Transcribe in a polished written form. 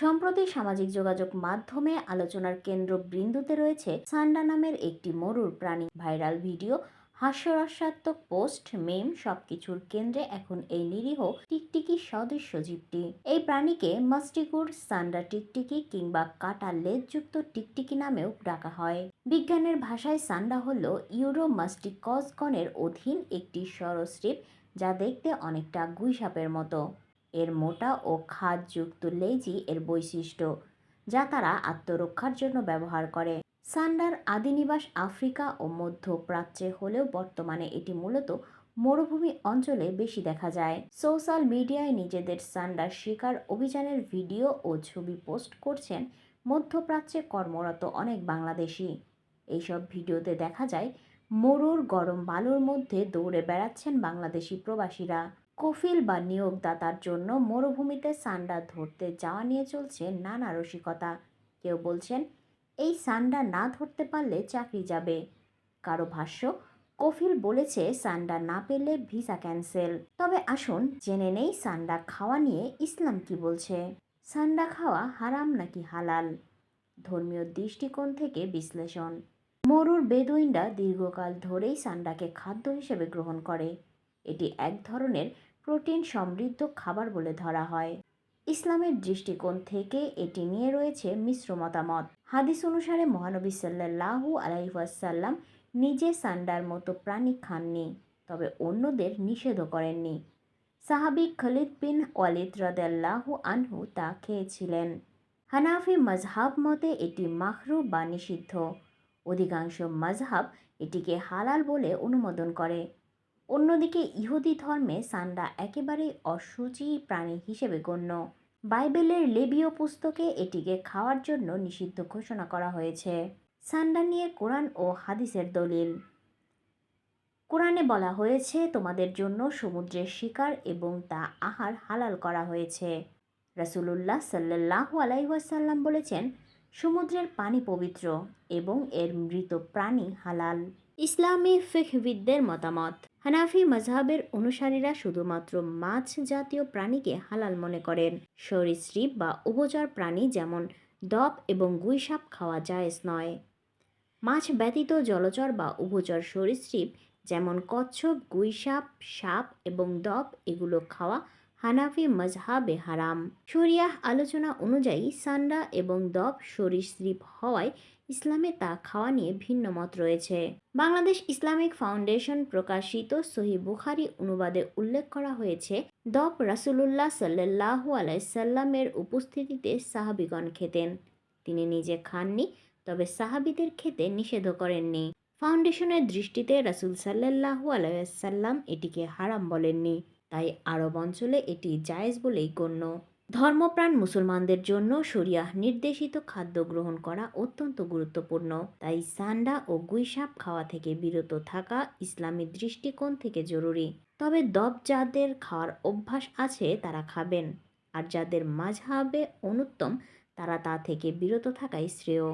সম্প্রতি সামাজিক যোগাযোগ মাধ্যমে আলোচনার কেন্দ্রবিন্দুতে রয়েছে সান্ডা নামের একটি মরুর প্রাণী। ভাইরাল ভিডিও, হাস্যরসাত্মক পোস্ট, মেম সবকিছুর কেন্দ্রে এখন এই নিরীহ টিকটিকি সদৃশ্য জীবটি। এই প্রাণীকে মাস্টিকুর, সান্ডা টিকটিকি কিংবা কাটা লেজযুক্ত টিকটিকি নামেও ডাকা হয়। বিজ্ঞানের ভাষায় সান্ডা হল ইউরোমাস্টিকস গণের অধীন একটি সরীসৃপ, যা দেখতে অনেকটা গুইসাপের মতো। এর মোটা ও খাদযুক্ত লেজই এর বৈশিষ্ট্য, যা তারা আত্মরক্ষার জন্য ব্যবহার করে। সান্ডার আদি নিবাস আফ্রিকা ও মধ্যপ্রাচ্যে হলেও বর্তমানে এটি মূলত মরুভূমি অঞ্চলে বেশি দেখা যায়। সোশ্যাল মিডিয়ায় নিজেদের সান্ডার শিকার অভিযানের ভিডিও ও ছবি পোস্ট করছেন মধ্যপ্রাচ্যে কর্মরত অনেক বাংলাদেশি। এইসব ভিডিওতে দেখা যায় মরুর গরম বালুর মধ্যে দৌড়ে বেড়াচ্ছেন বাংলাদেশি প্রবাসীরা। কফিল বা নিয়োগদাতার জন্য মরুভূমিতে সান্ডা ধরতে যাওয়া নিয়ে চলছে নানা রসিকতা। কেউ বলছেন এই সান্ডা না ধরতে পারলে চাকরি যাবে। কারো ভাষ্য, কফিল বলেছে সান্ডা না পেলে ভিসা ক্যান্সেল। তবে আসুন জেনে নেই সান্ডা খাওয়া নিয়ে ইসলাম কি বলছে। সান্ডা খাওয়া হারাম নাকি হালাল? ধর্মীয় দৃষ্টিকোণ থেকে বিশ্লেষণ। মরুর বেদুইনরা দীর্ঘকাল ধরেই সান্ডাকে খাদ্য হিসেবে গ্রহণ করে। এটি এক ধরনের প্রোটিন সমৃদ্ধ খাবার বলে ধরা হয়। ইসলামের দৃষ্টিকোণ থেকে এটি নিয়ে রয়েছে মিশ্র মতামত। হাদিস অনুসারে মহানবী সাল্লাল্লাহু আলাইহি ওয়াসাল্লাম নিজে সান্ডার মতো প্রাণী খাননি, তবে অন্যদের নিষেধও করেননি। সাহাবী খালিদ বিন ওয়ালিদ রাদিয়াল্লাহু আনহু তা খেয়েছিলেন। হানাফি মাজহাব মতে এটি মাকরুহ বা নিষিদ্ধ। অধিকাংশ মাজহাব এটিকে হালাল বলে অনুমোদন করে। অন্যদিকে ইহুদি ধর্মে সান্ডা একেবারেই অশুচি প্রাণী হিসেবে গণ্য। বাইবেলের লেবীয় পুস্তকে এটিকে খাওয়ার জন্য নিষিদ্ধ ঘোষণা করা হয়েছে। সান্ডা নিয়ে কোরআন ও হাদিসের দলিল। কোরআনে বলা হয়েছে, তোমাদের জন্য সমুদ্রের শিকার এবং তা আহার হালাল করা হয়েছে। রাসূলুল্লাহ সাল্লাল্লাহু আলাইহি ওয়াসাল্লাম বলেছেন, সমুদ্রের পানি পবিত্র এবং এর মৃত প্রাণী হালাল। ইসলামী ফিকহবিদদের মতামত। হানাফি মাজহাবের অনুসারীরা শুধুমাত্র মাছ জাতীয় প্রাণীকে হালাল মনে করেন। সরীসৃপ বা উভচর প্রাণী যেমন ডব এবং গুইসাপ খাওয়া জায়েজ নয়। মাছ ব্যতীত জলচর বা উভচর সরীসৃপ যেমন কচ্ছপ, গুইসাপ, সাপ এবং ডব এগুলো খাওয়া হানাফি মাজহাবে হারাম। শরিয়াহ আলোচনা অনুযায়ী সান্ডা এবং ডব সরীসৃপ হওয়ায় ইসলামে তা খাওয়া নিয়ে ভিন্ন মত রয়েছে। বাংলাদেশ ইসলামিক ফাউন্ডেশন প্রকাশিত সহিহ বুখারী অনুবাদে উল্লেখ করা হয়েছে, ডব রাসূলুল্লাহ সাল্লাল্লাহু আলাইহি সাল্লামের উপস্থিতিতে সাহাবীগণ খেতেন। তিনি নিজে খাননি, তবে সাহাবীদের খেতে নিষেধ করেননি। ফাউন্ডেশনের দৃষ্টিতে রাসূল সাল্লাল্লাহু আলাইহি ওয়াসাল্লাম এটিকে হারাম বলেননি, তাই আরব অঞ্চলে এটি জায়েজ বলেই গণ্য। ধর্মপ্রাণ মুসলমানদের জন্য শরিয়াহ নির্দেশিত খাদ্য গ্রহণ করা অত্যন্ত গুরুত্বপূর্ণ। তাই সান্ডা ও গুইসাপ খাওয়া থেকে বিরত থাকা ইসলামী দৃষ্টিকোণ থেকে জরুরি। তবে ডব যাদের খাওয়ার অভ্যাস আছে তারা খাবেন, আর যাদের মাজহাবে অনুত্তম তারা তা থেকে বিরত থাকাই শ্রেয়।